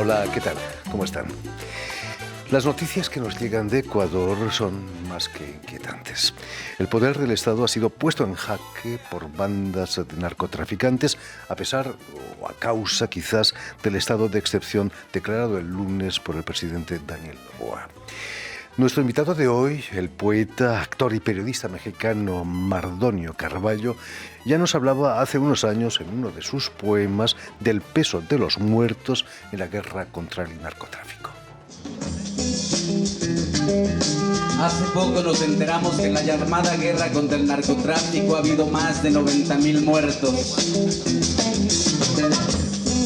Hola, ¿qué tal? ¿Cómo están? Las noticias que nos llegan de Ecuador son más que inquietantes. El poder del Estado ha sido puesto en jaque por bandas de narcotraficantes, a pesar o a causa quizás del estado de excepción declarado el lunes por el presidente Daniel Noboa. Nuestro invitado de hoy, el poeta, actor y periodista mexicano Mardonio Carballo, ya nos hablaba hace unos años en uno de sus poemas del peso de los muertos en la guerra contra el narcotráfico. Hace poco nos enteramos que en la llamada guerra contra el narcotráfico ha habido más de 90,000 muertos.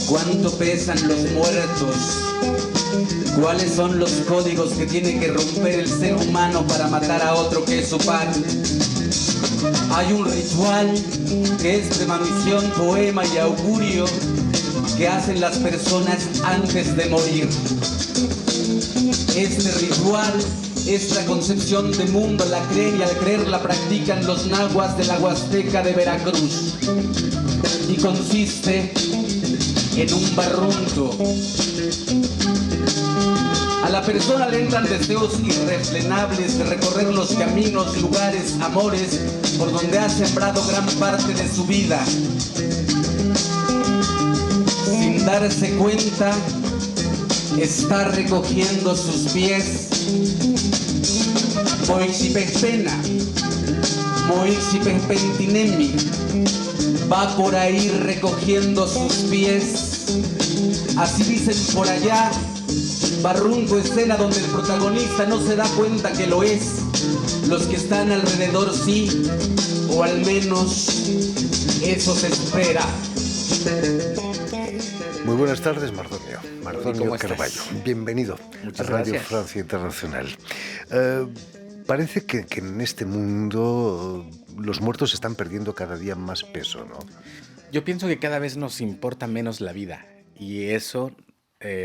¿Cuánto pesan los muertos? ¿Cuáles son los códigos que tiene que romper el ser humano para matar a otro que es su par? Hay un ritual que es premonición, poema y augurio que hacen las personas antes de morir. Este ritual, esta concepción de mundo la creen y al creer la practican los nahuas de la Huasteca de Veracruz. Y consiste en un barrunto. A la persona le entran deseos irrefrenables de recorrer los caminos, lugares, amores por donde ha sembrado gran parte de su vida. Sin darse cuenta, está recogiendo sus pies. Moixipejpena, Moixipejpentinemi, va por ahí recogiendo sus pies. Así dicen por allá. Barrunto, escena donde el protagonista no se da cuenta que lo es. Los que están alrededor sí, o al menos eso se espera. Muy buenas tardes, Mardonio. Mardonio Carballo. Bienvenido Muchas a Radio gracias. Francia Internacional. Parece que en este mundo los muertos están perdiendo cada día más peso, ¿no? Yo pienso que cada vez nos importa menos la vida y eso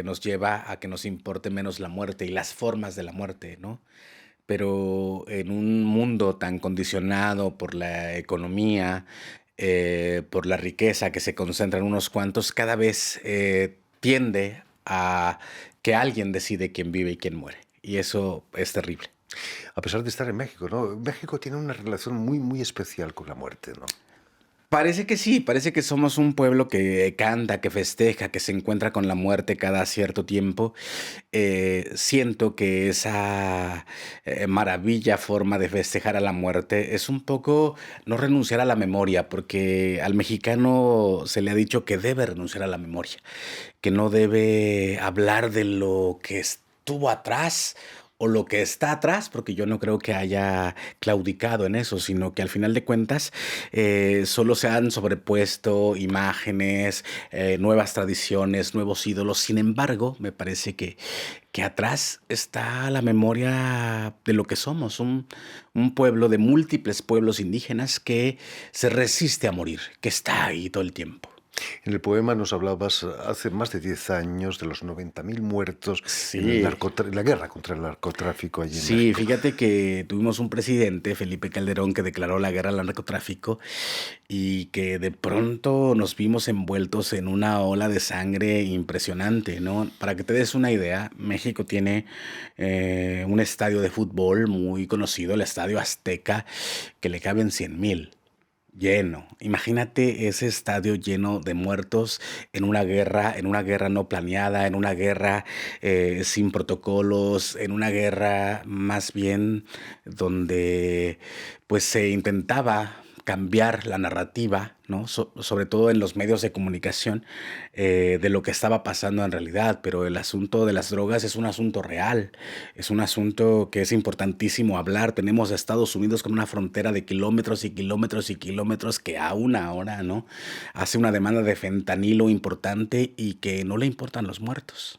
nos lleva a que nos importe menos la muerte y las formas de la muerte, ¿no? Pero en un mundo tan condicionado por la economía, por la riqueza que se concentra en unos cuantos, cada vez tiende a que alguien decide quién vive y quién muere. Y eso es terrible. A pesar de estar en México, ¿no? México tiene una relación muy, muy especial con la muerte, ¿no? Parece que sí, parece que somos un pueblo que canta, que festeja, que se encuentra con la muerte cada cierto tiempo. Siento que esa maravilla forma de festejar a la muerte es un poco no renunciar a la memoria, porque al mexicano se le ha dicho que debe renunciar a la memoria, que no debe hablar de lo que estuvo atrás o lo que está atrás, porque yo no creo que haya claudicado en eso, sino que al final de cuentas solo se han sobrepuesto imágenes, nuevas tradiciones, nuevos ídolos. Sin embargo, me parece que atrás está la memoria de lo que somos, un pueblo de múltiples pueblos indígenas que se resiste a morir, que está ahí todo el tiempo. En el poema nos hablabas hace más de 10 años de los 90,000 muertos en Sí. la guerra contra el narcotráfico allí en Sí, México. fíjate que tuvimos un presidente, Felipe Calderón, que declaró la guerra al narcotráfico y que de pronto nos vimos envueltos en una ola de sangre impresionante, ¿no? Para que te des una idea, México tiene un estadio de fútbol muy conocido, el Estadio Azteca, que le caben 100,000. Lleno. Imagínate ese estadio lleno de muertos en una guerra no planeada, en una guerra sin protocolos, en una guerra más bien donde pues se intentaba cambiar la narrativa, ¿no? Sobre todo en los medios de comunicación, de lo que estaba pasando en realidad, pero el asunto de las drogas es un asunto real, es un asunto que es importantísimo hablar. Tenemos a Estados Unidos con una frontera de kilómetros y kilómetros y kilómetros que aún ahora, ¿no?, hace una demanda de fentanilo importante y que no le importan los muertos.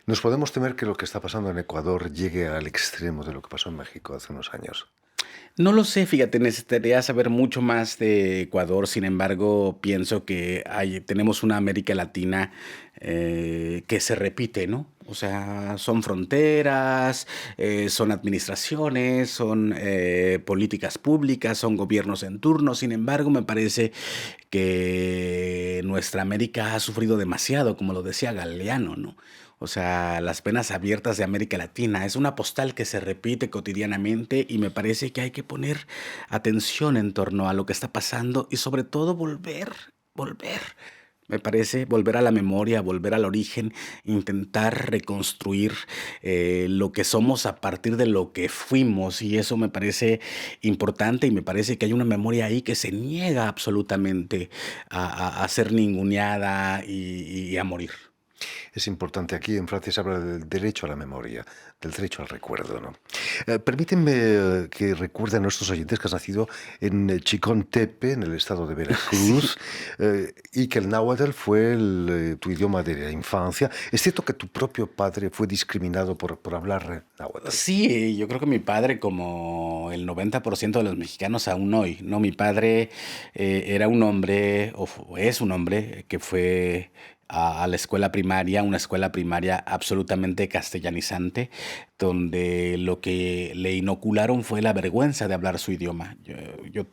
Nos podemos temer que lo que está pasando en Ecuador llegue al extremo de lo que pasó en México hace unos años. No lo sé, fíjate, necesitaría saber mucho más de Ecuador. Sin embargo, pienso que tenemos una América Latina que se repite, ¿no? O sea, son fronteras, son administraciones, son políticas públicas, son gobiernos en turno. Sin embargo, me parece que nuestra América ha sufrido demasiado, como lo decía Galeano, ¿no? O sea, las venas abiertas de América Latina. Es una postal que se repite cotidianamente y me parece que hay que poner atención en torno a lo que está pasando y sobre todo volver. Me parece volver a la memoria, volver al origen, intentar reconstruir lo que somos a partir de lo que fuimos y eso me parece importante y me parece que hay una memoria ahí que se niega absolutamente a ser ninguneada y a morir. Es importante, aquí en Francia se habla del derecho a la memoria, del derecho al recuerdo, ¿no? Permítanme que recuerde a nuestros oyentes que has nacido en Chicontepe, en el estado de Sí. Veracruz, y que el náhuatl fue tu idioma de la infancia. Es cierto que tu propio padre fue discriminado por hablar náhuatl. Sí, yo creo que mi padre, como el 90% de los mexicanos aún hoy, ¿no? Mi padre era un hombre, es un hombre que fue a la escuela primaria, una escuela primaria absolutamente castellanizante, donde lo que le inocularon fue la vergüenza de hablar su idioma. Yo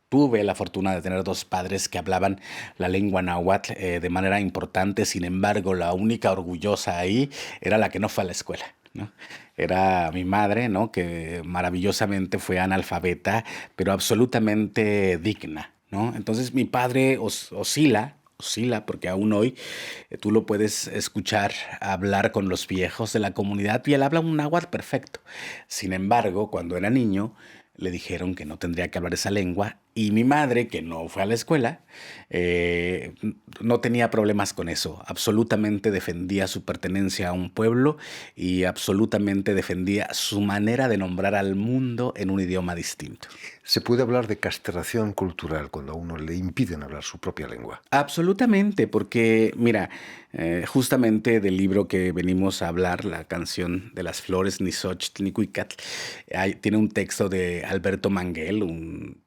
tuve la fortuna de tener dos padres que hablaban la lengua náhuatl de manera importante, sin embargo, la única orgullosa ahí era la que no fue a la escuela, ¿no? Era mi madre, ¿no? Que maravillosamente fue analfabeta, pero absolutamente digna, ¿no? Entonces mi padre oscila, porque aún hoy tú lo puedes escuchar hablar con los viejos de la comunidad y él habla un náhuatl perfecto. Sin embargo, cuando era niño, le dijeron que no tendría que hablar esa lengua y mi madre, que no fue a la escuela, eh, no tenía problemas con eso. Absolutamente defendía su pertenencia a un pueblo y absolutamente defendía su manera de nombrar al mundo en un idioma distinto. Se puede hablar de castración cultural cuando a uno le impiden hablar su propia lengua. Absolutamente, porque mira, justamente del libro que venimos a hablar, la canción de las flores, ni Xochitl ni Cuicatl, tiene un texto de Alberto Manguel, un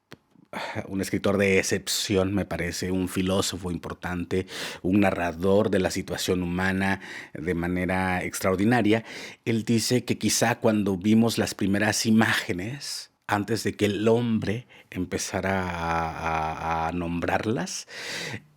escritor de excepción, me parece, un filósofo importante, un narrador de la situación humana de manera extraordinaria. Él dice que quizá cuando vimos las primeras imágenes, antes de que el hombre empezara a nombrarlas,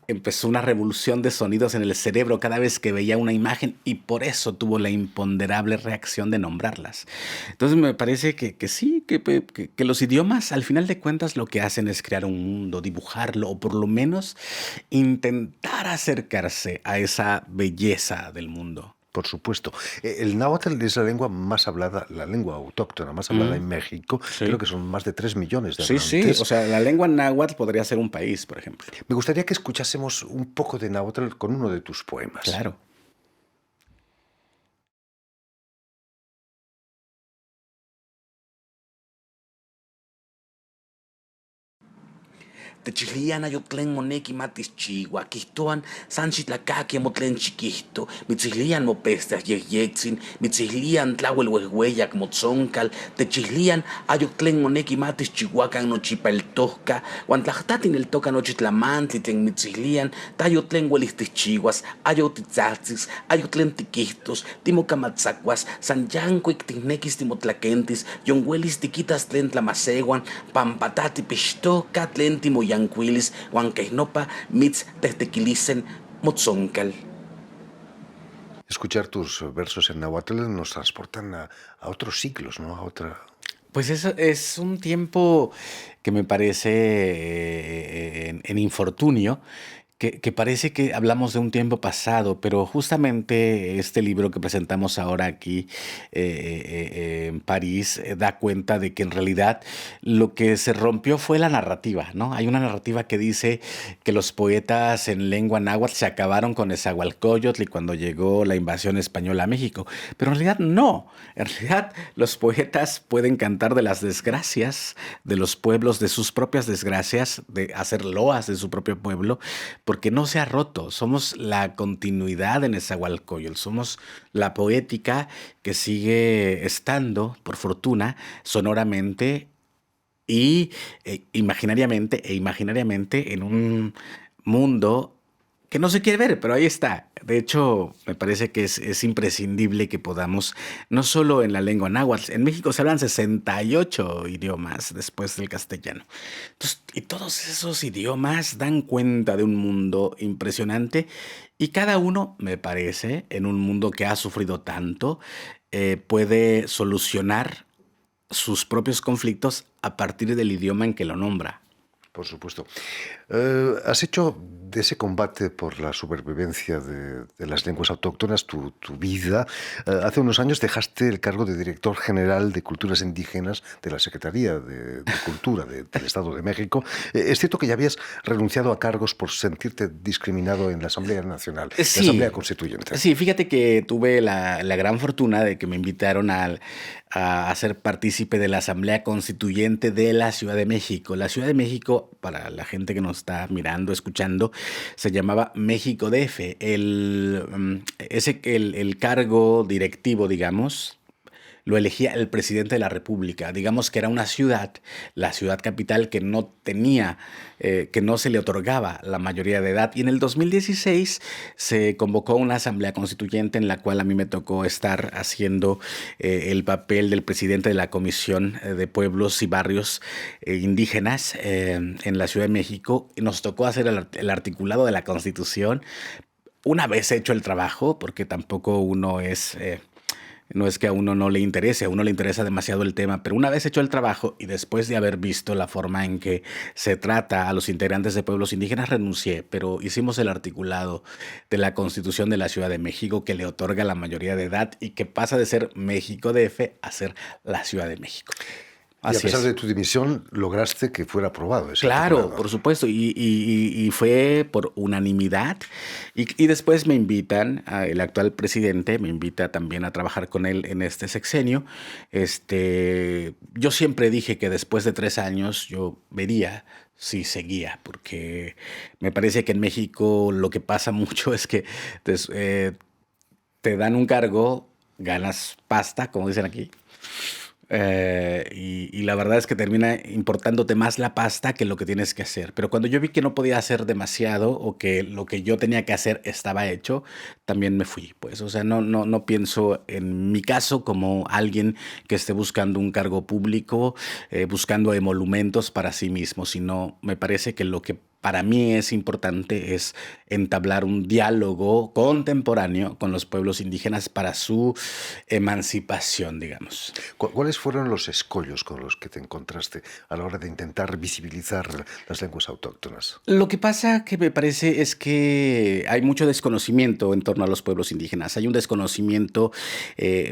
empezó una revolución de sonidos en el cerebro cada vez que veía una imagen y por eso tuvo la imponderable reacción de nombrarlas. Entonces me parece que sí, que los idiomas al final de cuentas lo que hacen es crear un mundo, dibujarlo o por lo menos intentar acercarse a esa belleza del mundo. Por supuesto. El náhuatl es la lengua más hablada, la lengua autóctona más hablada Mm, en México. Creo sí. que son más de 3 millones de Sí, sí, o hablantes. sea, la lengua náhuatl podría ser un país, por ejemplo. Me gustaría que escuchásemos un poco de náhuatl con uno de tus poemas. Claro. Techilian ayotlen moneki matis chiwa, kihtoan sanchitlakaki motlen chiquihto, mitzilian mopestas yeyetzin, mitzilian tlawel wehweyak motzonkal, techilian ayotlen moneki matis chihuacan nochipa el tosca, huantlahtatin el toca nochitlamantli tlen mitzilian, tayotlen huelistis chihuas, ayotitzatzis, ayotlen tiquihtos, timocamatzacuas, san yancuic tinekis timotlaquentis, yonhuelis tiquitas tlen tlamaseguan, pampatati pixtoca tlen timoyancuilis, huanquehnopa mitz tehtequilicen motzoncal. Escuchar tus versos en náhuatl nos transportan a otros siglos, ¿no? A otra... Pues eso es un tiempo que me parece en infortunio, que parece que hablamos de un tiempo pasado, pero justamente este libro que presentamos ahora aquí en París da cuenta de que en realidad lo que se rompió fue la narrativa, ¿no? Hay una narrativa que dice que los poetas en lengua náhuatl se acabaron con Nezahualcóyotl y cuando llegó la invasión española a México, pero en realidad no. En realidad los poetas pueden cantar de las desgracias de los pueblos, de sus propias desgracias, de hacer loas de su propio pueblo, porque no se ha roto. Somos la continuidad de Nezahualcóyotl, somos la poética que sigue estando, por fortuna, sonoramente y imaginariamente en un mundo que no se quiere ver, pero ahí está. De hecho, me parece que es imprescindible que podamos, no solo en la lengua náhuatl, en México se hablan 68 idiomas después del castellano. Entonces, y todos esos idiomas dan cuenta de un mundo impresionante y cada uno, me parece, en un mundo que ha sufrido tanto, puede solucionar sus propios conflictos a partir del idioma en que lo nombra. Por supuesto. Has hecho de ese combate por la supervivencia de las lenguas autóctonas tu vida. Hace unos años dejaste el cargo de director general de Culturas Indígenas de la Secretaría de Cultura del Estado de México. Es cierto que ya habías renunciado a cargos por sentirte discriminado en la Asamblea Nacional, la Asamblea Constituyente. Sí, fíjate que tuve la gran fortuna de que me invitaron a ser partícipe de la Asamblea Constituyente de la Ciudad de México. La Ciudad de México, para la gente que nos está mirando, escuchando, se llamaba México DF. El cargo directivo, digamos, lo elegía el presidente de la República. Digamos que era una ciudad, la ciudad capital, que no tenía, que no se le otorgaba la mayoría de edad. Y en el 2016 se convocó una asamblea constituyente en la cual a mí me tocó estar haciendo el papel del presidente de la Comisión de Pueblos y Barrios Indígenas en la Ciudad de México. Y nos tocó hacer el articulado de la Constitución. Una vez hecho el trabajo, porque tampoco uno es... No es que a uno no le interese, a uno le interesa demasiado el tema, pero una vez hecho el trabajo y después de haber visto la forma en que se trata a los integrantes de pueblos indígenas, renuncié, pero hicimos el articulado de la Constitución de la Ciudad de México que le otorga la mayoría de edad y que pasa de ser México DF a ser la Ciudad de México. Y a pesar de tu dimisión, lograste que fuera aprobado ese Claro, articulado. por supuesto, y fue por unanimidad. Y después me invitan, el actual presidente me invita también a trabajar con él en este sexenio. Yo siempre dije que después de 3 años yo vería si seguía, porque me parece que en México lo que pasa mucho es que te dan un cargo, ganas pasta, como dicen aquí. Y la verdad es que termina importándote más la pasta que lo que tienes que hacer. Pero cuando yo vi que no podía hacer demasiado o que lo que yo tenía que hacer estaba hecho, también me fui. Pues, o sea, no pienso en mi caso como alguien que esté buscando un cargo público, buscando emolumentos para sí mismo, sino me parece que lo que para mí es importante es entablar un diálogo contemporáneo con los pueblos indígenas para su emancipación, digamos. ¿Cuáles fueron los escollos con los que te encontraste a la hora de intentar visibilizar las lenguas autóctonas? Lo que pasa que me parece es que hay mucho desconocimiento en torno a los pueblos indígenas. Hay un desconocimiento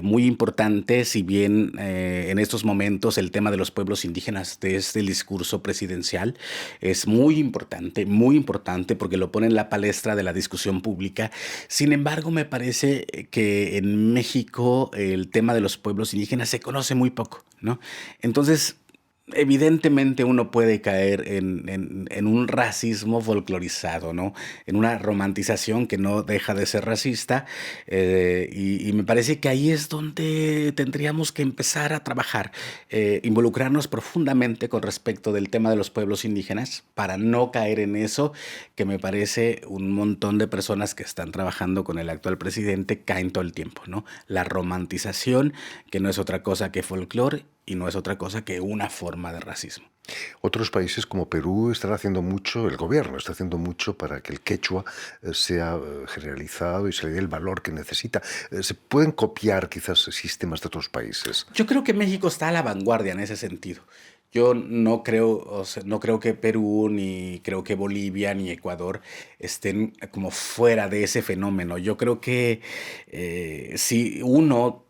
muy importante, si bien en estos momentos el tema de los pueblos indígenas desde el discurso presidencial es muy importante porque lo pone en la palestra de la discusión pública. Sin embargo, me parece que en México el tema de los pueblos indígenas se conoce muy poco, ¿no? Entonces, evidentemente uno puede caer en un racismo folclorizado, ¿no? En una romantización que no deja de ser racista, y me parece que ahí es donde tendríamos que empezar a trabajar, involucrarnos profundamente con respecto del tema de los pueblos indígenas para no caer en eso que me parece un montón de personas que están trabajando con el actual presidente caen todo el tiempo, ¿no? La romantización, que no es otra cosa que folclore, y no es otra cosa que una forma de racismo. Otros países como Perú están haciendo mucho, el gobierno está haciendo mucho para que el quechua sea generalizado y se le dé el valor que necesita. ¿Se pueden copiar quizás sistemas de otros países? Yo creo que México está a la vanguardia en ese sentido. Yo no creo, o sea, no creo que Perú, ni creo que Bolivia, ni Ecuador estén como fuera de ese fenómeno. Yo creo que si uno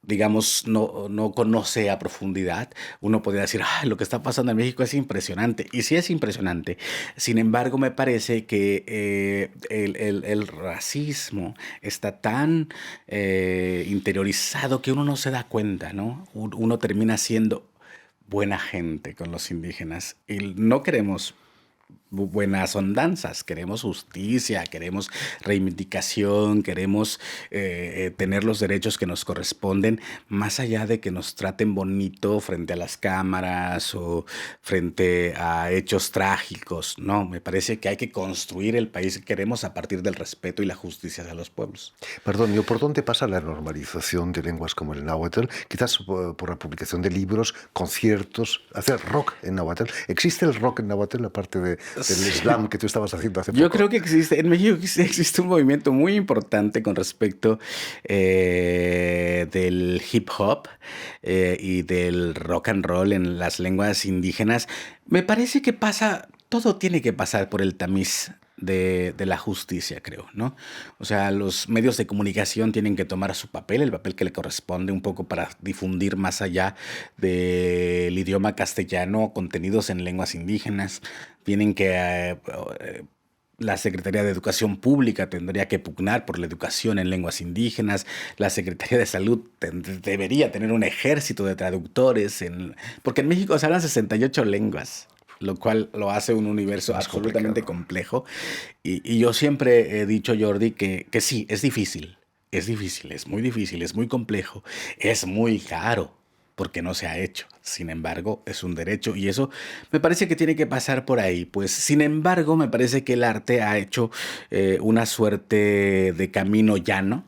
digamos, no conoce a profundidad, uno podría decir, lo que está pasando en México es impresionante. Y sí es impresionante. Sin embargo, me parece que el racismo está tan interiorizado que uno no se da cuenta, ¿no? Uno termina siendo buena gente con los indígenas y no queremos buenas ondanzas, queremos justicia, queremos reivindicación, queremos tener los derechos que nos corresponden, más allá de que nos traten bonito frente a las cámaras o frente a hechos trágicos. No, me parece que hay que construir el país que queremos a partir del respeto y la justicia hacia los pueblos. Perdón, ¿y por dónde pasa la normalización de lenguas como el náhuatl? Quizás por la publicación de libros, conciertos, hacer rock en náhuatl. ¿Existe el rock en náhuatl aparte del slam que tú estabas haciendo hace poco? Yo creo que en México existe un movimiento muy importante con respecto del hip hop y del rock and roll en las lenguas indígenas. Me parece que todo tiene que pasar por el tamiz de la justicia, creo, ¿no? O sea, los medios de comunicación tienen que tomar su papel, el papel que le corresponde un poco para difundir más allá del idioma castellano contenidos en lenguas indígenas. Tienen que la Secretaría de Educación Pública tendría que pugnar por la educación en lenguas indígenas. La Secretaría de Salud debería tener un ejército de traductores, porque en México se hablan 68 lenguas, lo cual lo hace un universo Más absolutamente complejo. Y yo siempre he dicho, Jordi, que sí, es difícil. Es difícil, es muy difícil, es muy complejo, es muy caro, porque no se ha hecho. Sin embargo, es un derecho y eso me parece que tiene que pasar por ahí. Pues, sin embargo, me parece que el arte ha hecho una suerte de camino llano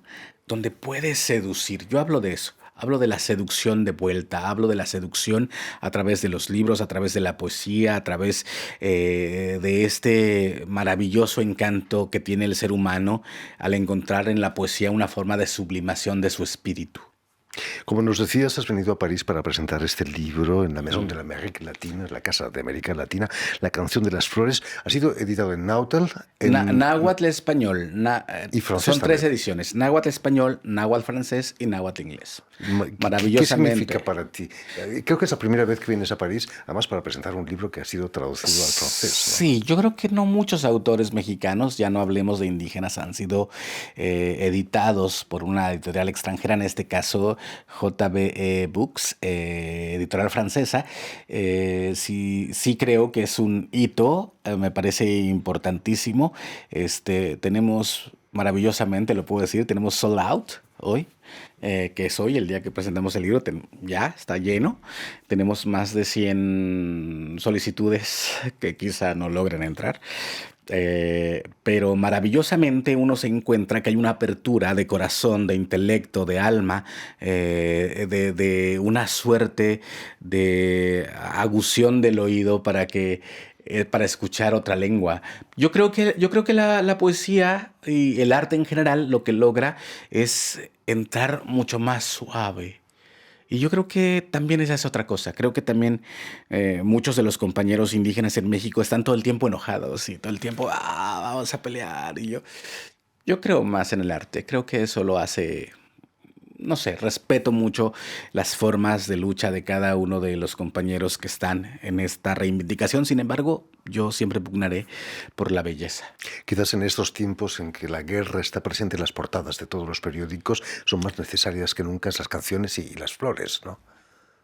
donde puedes seducir. Yo hablo de eso. Hablo de la seducción de vuelta, hablo de la seducción a través de los libros, a través de la poesía, a través de este maravilloso encanto que tiene el ser humano al encontrar en la poesía una forma de sublimación de su espíritu. Como nos decías, has venido a París para presentar este libro en la Maison de la Amérique Latina, la Casa de América Latina, La canción de las flores. Ha sido editado en náhuatl, Náhuatl español. Y francés Son 3 también. ediciones. Náhuatl español, náhuatl francés y náhuatl inglés. ¿Qué Maravillosamente. significa para ti? Creo que es la primera vez que vienes a París, además para presentar un libro que ha sido traducido al francés, ¿no? Sí, yo creo que no muchos autores mexicanos, ya no hablemos de indígenas, han sido editados por una editorial extranjera, en este caso JBE Books, editorial francesa. Sí creo que es un hito, me parece importantísimo. Tenemos maravillosamente, lo puedo decir, tenemos sold out hoy. Que es hoy, el día que presentamos el libro, ya está lleno. Tenemos más de 100 solicitudes que quizá no logren entrar. Pero maravillosamente uno se encuentra que hay una apertura de corazón, de intelecto, de alma, de una suerte de agución del oído para escuchar otra lengua. Yo creo que la poesía y el arte en general lo que logra es entrar mucho más suave. Y yo creo que también esa es otra cosa. Creo que también muchos de los compañeros indígenas en México están todo el tiempo enojados y todo el tiempo, vamos a pelear. Y yo creo más en el arte. Creo que eso lo hace, no sé, respeto mucho las formas de lucha de cada uno de los compañeros que están en esta reivindicación. Sin embargo, yo siempre pugnaré por la belleza. Quizás en estos tiempos en que la guerra está presente en las portadas de todos los periódicos, son más necesarias que nunca las canciones y las flores, ¿no?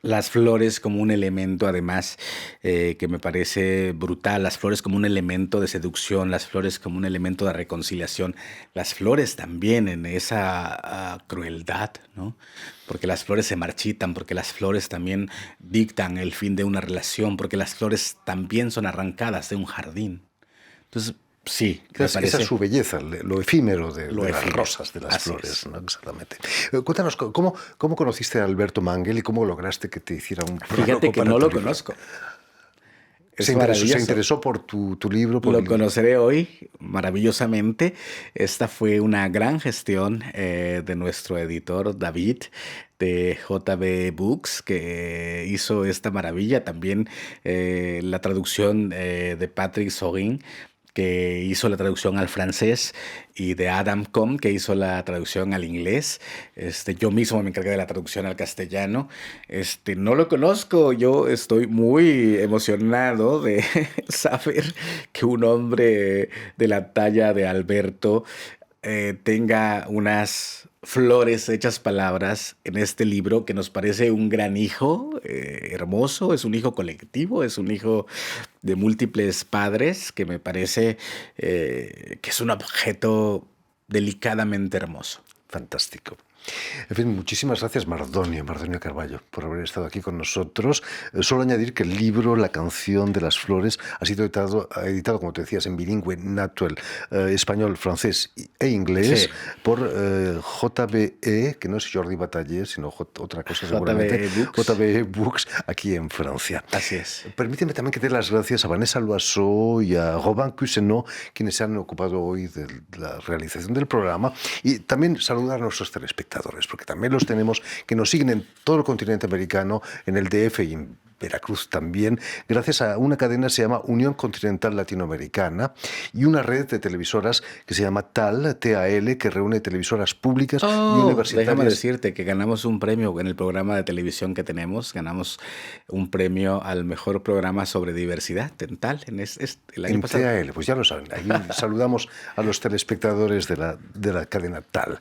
Las flores como un elemento, además, que me parece brutal. Las flores como un elemento de seducción, las flores como un elemento de reconciliación. Las flores también en esa crueldad, ¿no? Porque las flores se marchitan, porque las flores también dictan el fin de una relación, porque las flores también son arrancadas de un jardín. Entonces, sí, me Esa parece. es su belleza, lo efímero de las efímero. rosas, de las Así flores, es. ¿no? Exactamente. Cuéntanos, ¿cómo conociste a Alberto Manguel y cómo lograste que te hiciera un plano Fíjate que para no tu lo libro? conozco. Es Se maravilloso. interesó por tu libro. Lo conoceré hoy maravillosamente. Esta fue una gran gestión de nuestro editor David de JB Books, que hizo esta maravilla. También la traducción de Patrick Sorin, que hizo la traducción al francés, y de Adam Com, que hizo la traducción al inglés. Yo mismo me encargué de la traducción al castellano. No lo conozco. Yo estoy muy emocionado de saber que un hombre de la talla de Alberto tenga unas flores hechas palabras en este libro, que nos parece un gran hijo, hermoso. Es un hijo colectivo, es un hijo de múltiples padres, que me parece que es un objeto delicadamente hermoso. Fantástico. En fin, muchísimas gracias Mardonio Carballo, por haber estado aquí con nosotros. Solo añadir que el libro La canción de las flores ha sido editado como te decías, en bilingüe natural, español, francés e inglés, sí, por JBE, que no es Jordi Bataller, sino otra cosa seguramente, JBE Books, aquí en Francia. Así es. Permíteme también que dé las gracias a Vanessa Loiseau y a Robin Cousineau, quienes se han ocupado hoy de la realización del programa, y también saludar a nuestros telespectadores, porque también los tenemos, que nos siguen en todo el continente americano, en el DF y en Veracruz también, gracias a una cadena que se llama Unión Continental Latinoamericana y una red de televisoras que se llama TAL, que reúne televisoras públicas y universitarias. Déjame decirte que ganamos un premio en el programa de televisión que tenemos, ganamos un premio al mejor programa sobre diversidad en TAL, el año pasado. TAL, pues ya lo saben, ahí saludamos a los telespectadores de la cadena TAL.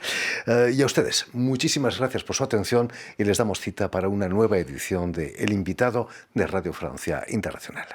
Y a ustedes, muchísimas gracias por su atención y les damos cita para una nueva edición de El Invitado de Radio Francia Internacional.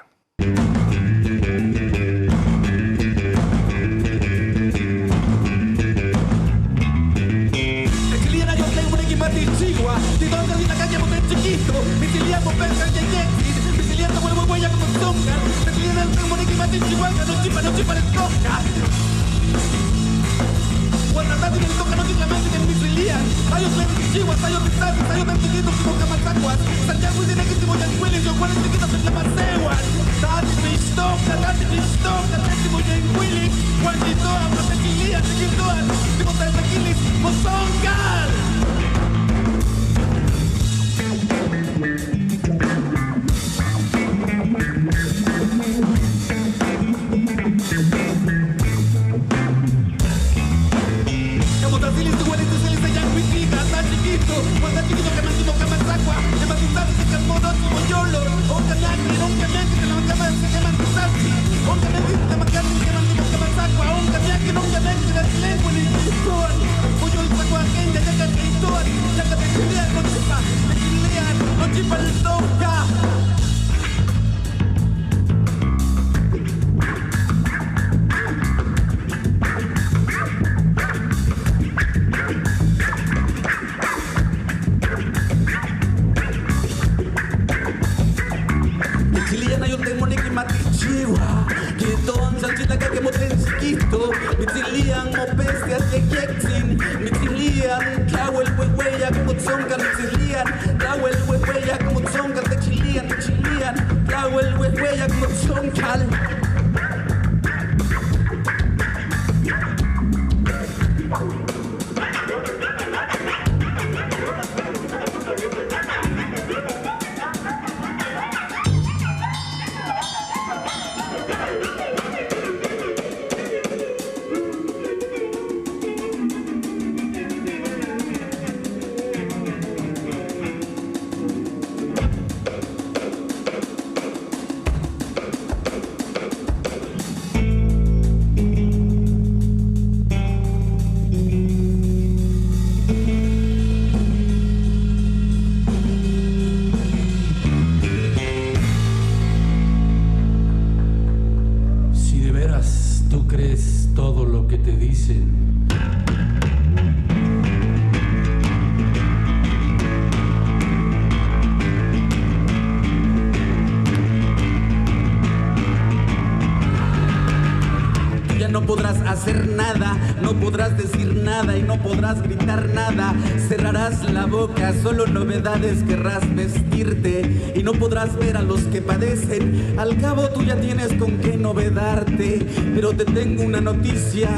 No podrás hacer nada, no podrás decir nada y no podrás gritar nada. Cerrarás la boca, solo novedades querrás vestirte y no podrás ver a los que padecen. Al cabo tú ya tienes con qué novedarte, pero te tengo una noticia: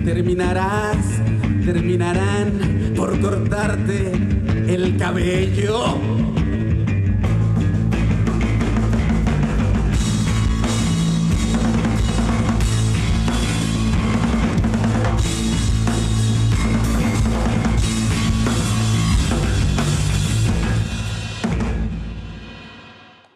terminarán por cortarte el cabello.